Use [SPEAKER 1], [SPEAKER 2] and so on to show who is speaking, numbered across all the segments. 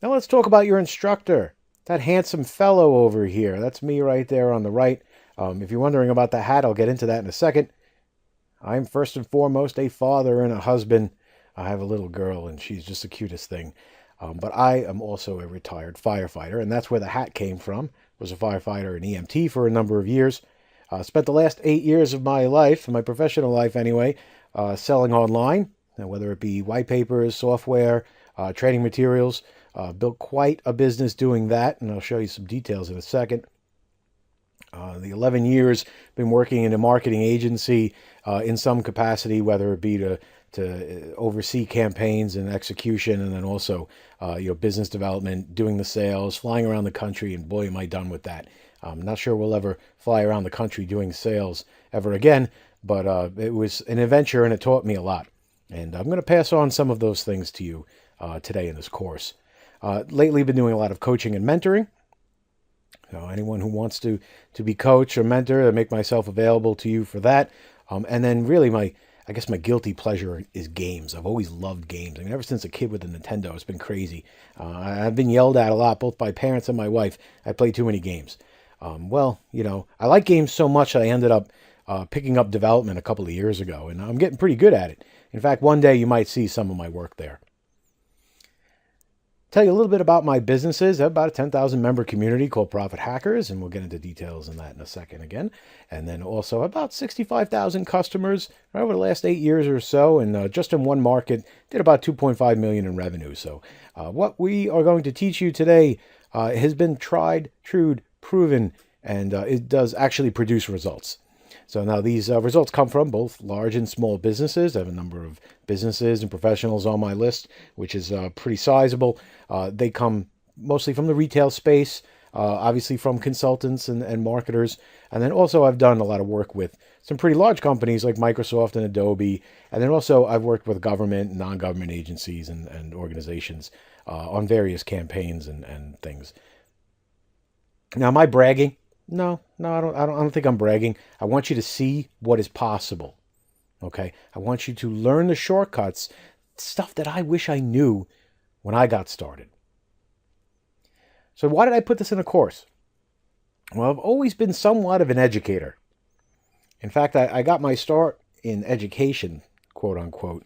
[SPEAKER 1] Now let's talk about your instructor, that handsome fellow over here. That's me right there on the right. If you're wondering about the hat, I'll get into that in a second. I'm first and foremost a father and a husband. I have a little girl, and she's just the cutest thing. But I am also a retired firefighter, and that's where the hat came from. Was a firefighter and EMT for a number of years. Spent the last 8 years of my life, my professional life anyway, selling online, whether it be white papers, software, training materials. Built quite a business doing that, and I'll show you some details in a second. The 11 years been working in a marketing agency in some capacity, whether it be to oversee campaigns and execution, and then also business development, doing the sales, flying around the country, and boy, am I done with that. I'm not sure we'll ever fly around the country doing sales ever again, but it was an adventure and it taught me a lot. And I'm going to pass on some of those things to you today in this course. Lately, I've been doing a lot of coaching and mentoring. So anyone who wants to be coach or mentor, I make myself available to you for that. And then really I guess my guilty pleasure is games. I've always loved games. I mean, ever since a kid with a Nintendo, it's been crazy. I've been yelled at a lot, both by parents and my wife. I play too many games. I like games so much that I ended up picking up development a couple of years ago, and I'm getting pretty good at it. In fact, one day you might see some of my work there. Tell you a little bit about my businesses. I have about a 10,000 member community called Profit Hackers, and we'll get into details on that in a second again. And then also about 65,000 customers over the last 8 years or so, and just in one market, did about 2.5 million in revenue. So what we are going to teach you today has been tried, true, proven, and it does actually produce results. So now these results come from both large and small businesses. I have a number of businesses and professionals on my list, which is pretty sizable. They come mostly from the retail space, obviously from consultants and marketers. And then also I've done a lot of work with some pretty large companies like Microsoft and Adobe. And then also I've worked with government and non-government agencies and organizations on various campaigns and things. Now, am I bragging? No, I don't think I'm bragging. I want you to see what is possible. Okay? I want you to learn the shortcuts, stuff that I wish I knew when I got started. So why did I put this in a course? Well, I've always been somewhat of an educator. In fact, I got my start in education, quote unquote,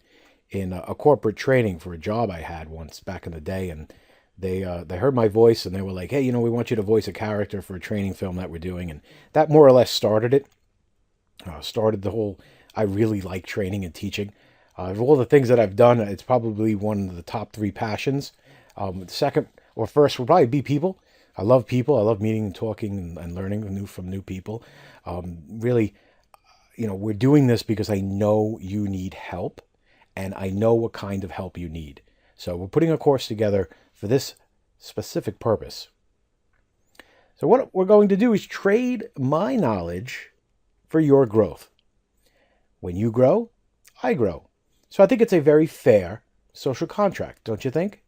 [SPEAKER 1] in a corporate training for a job I had once back in the day, and they heard my voice and they were like, hey, we want you to voice a character for a training film that we're doing. And that more or less started it. Started the whole, I really like training and teaching. Of all the things that I've done, it's probably one of the top 3 passions. Second or first would probably be people. I love people. I love meeting and talking and learning from new people. Really, we're doing this because I know you need help and I know what kind of help you need. So we're putting a course together for this specific purpose. So what we're going to do is trade my knowledge for your growth. When you grow, I grow. So I think it's a very fair social contract, don't you think?